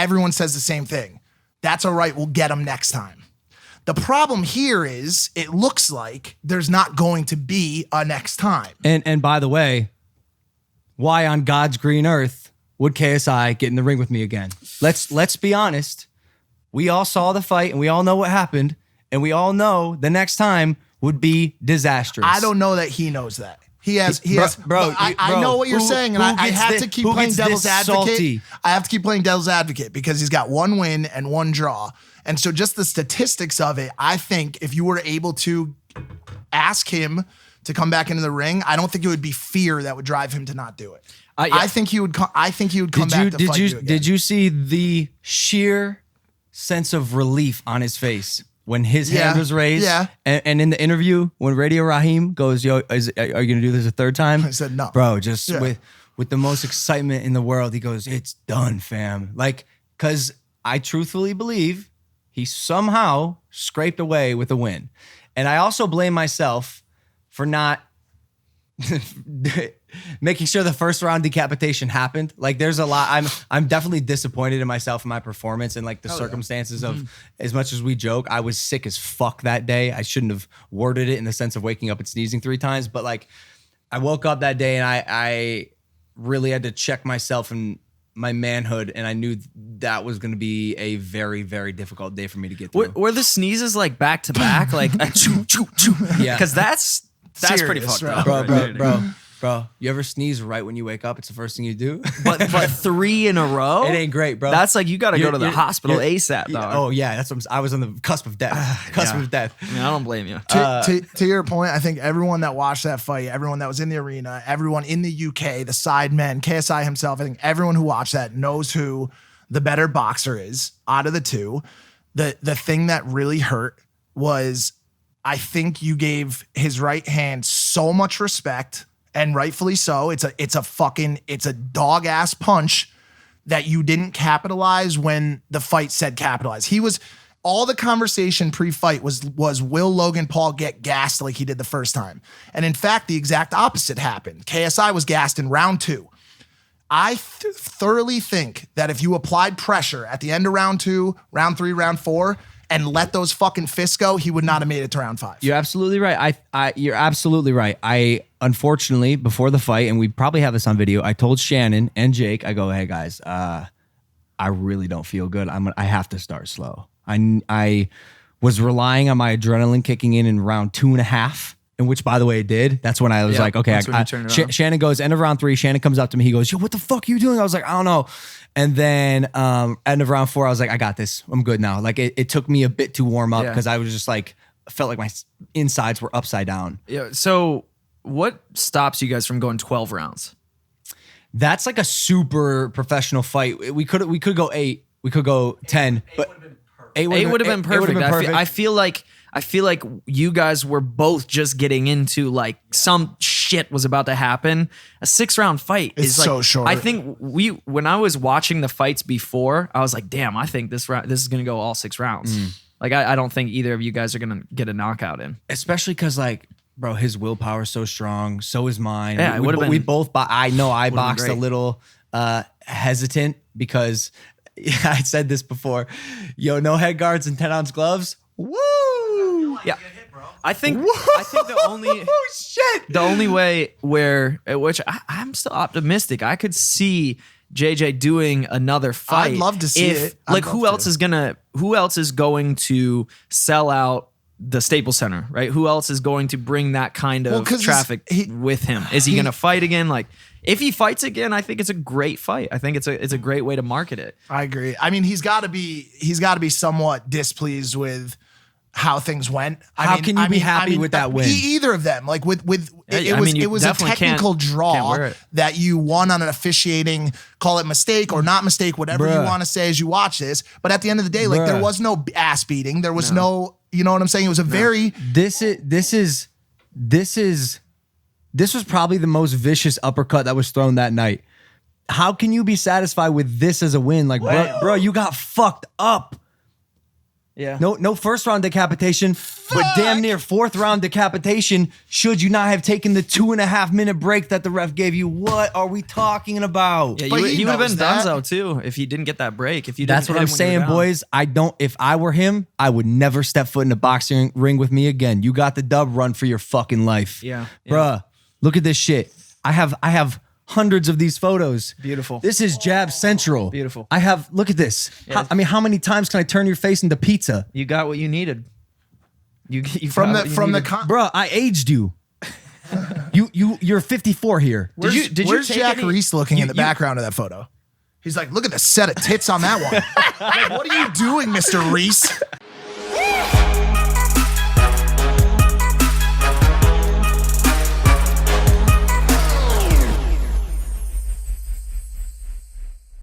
everyone says the same thing. That's all right. We'll get him next time. The problem here is it looks like there's not going to be a next time. And by the way, why on God's green earth would KSI get in the ring with me again? Let's be honest. We all saw the fight and we all know what happened. And we all know the next time would be disastrous. I don't know that he knows that. He has. Bro, I know what you're saying, and I have to keep playing devil's advocate. Salty? I have to keep playing devil's advocate because he's got 1 win and 1 draw. And so just the statistics of it, I think if you were able to ask him to come back into the ring, I don't think it would be fear that would drive him to not do it. I think he would. I think he would come back to fight you again. Did you see the sheer sense of relief on his face when his hand was raised? Yeah. And in the interview, when Radio Raheem goes, "Yo, are you gonna do this a 3rd time?" I said no, bro. Just with the most excitement in the world, he goes, "It's done, fam." Like, because I truthfully believe he somehow scraped away with a win, and I also blame myself for not making sure the first round decapitation happened. Like, there's a lot. I'm definitely disappointed in myself and my performance and like the circumstances of, as much as we joke, I was sick as fuck that day. I shouldn't have worded it in the sense of waking up and sneezing 3 times, but like I woke up that day and I really had to check myself and my manhood, and I knew that was going to be a very, very difficult day for me to get through. Were the sneezes like back to back, like choo choo choo? Yeah, because that's serious, pretty fucked up, bro. You ever sneeze right when you wake up? It's the first thing you do. But 3 in a row, it ain't great, bro. That's like you got to go to the hospital ASAP, dog. Oh yeah, that's what I was on the cusp of death. Of death. I mean, I don't blame you. To your point, I think everyone that watched that fight, everyone that was in the arena, everyone in the UK, the side men, KSI himself, I think everyone who watched that knows who the better boxer is out of the 2. The thing that really hurt was I think you gave his right hand so much respect, and rightfully so. It's a dog ass punch that you didn't capitalize when the fight said capitalize. All the conversation pre-fight was will Logan Paul get gassed like he did the first time? And in fact, the exact opposite happened. KSI was gassed in round 2. I thoroughly think that if you applied pressure at the end of round 2, round 3, round 4, and let those fucking fists go, he would not have made it to round 5. You're absolutely right. You're absolutely right. I unfortunately, before the fight, and we probably have this on video, I told Shannon and Jake, I go, hey guys, I really don't feel good. I have to start slow. I was relying on my adrenaline kicking in round 2.5. In which, by the way, it did. That's when I was like, okay, Shannon goes, end of round 3. Shannon comes up to me. He goes, yo, what the fuck are you doing? I was like, I don't know. And then end of round 4, I was like, I got this. I'm good now. Like it took me a bit to warm up because I was just like, felt like my insides were upside down. Yeah. So what stops you guys from going 12 rounds? That's like a super professional fight. We could go 8. We could go 10. But 8 would have been perfect. I feel like you guys were both just getting into like some shit was about to happen. A 6-round fight is like so short. I think when I was watching the fights before, I was like, damn, I think this is gonna go all 6 rounds. Like I don't think either of you guys are gonna get a knockout in. Especially because like, bro, his willpower is so strong. So is mine. Yeah, we both. I know I boxed a little hesitant because I said this before. Yo, no head guards and 10-ounce gloves. Woo! Yeah, I think the only way which I'm still optimistic, I could see JJ doing another fight. I'd love to see it. Like who else is going to sell out the Staples Center, right? Who else is going to bring that kind of traffic with him? Is he going to fight again? Like if he fights again, I think it's a great fight. I think it's a great way to market it. I agree. I mean, he's got to be somewhat displeased with how things went. How can you be happy with that win? Either of them. Like it was a technical draw that you won on an officiating, call it mistake or not mistake, whatever you want to say as you watch this. But at the end of the day, like there was no ass beating. There was no, you know what I'm saying? It was a very This was probably the most vicious uppercut that was thrown that night. How can you be satisfied with this as a win? Like, bro, you got fucked up. Yeah. No first round decapitation, but damn near fourth round decapitation. Should you not have taken the 2.5 minute break that the ref gave you? What are we talking about? Yeah, But he would have been that. Donezo too if he didn't get that break. If you That's didn't what hit I'm him when you saying, were down. boys. I don't. If I were him, I would never step foot in a boxing ring with me again. You got the dub. Run for your fucking life. Yeah. Bruh. Look at this shit. I have hundreds of these photos. Beautiful. This is Jab Central. Beautiful. I have. Look at this. Yeah. How many times can I turn your face into pizza? You got what you needed. You From got the what you from the needed. con- Bruh, I aged you. You're 54 here. Where's, you where's take Jack any- Reese looking in the you- background of that photo? He's like, look at the set of tits on that one. Like, what are you doing, Mr. Reese?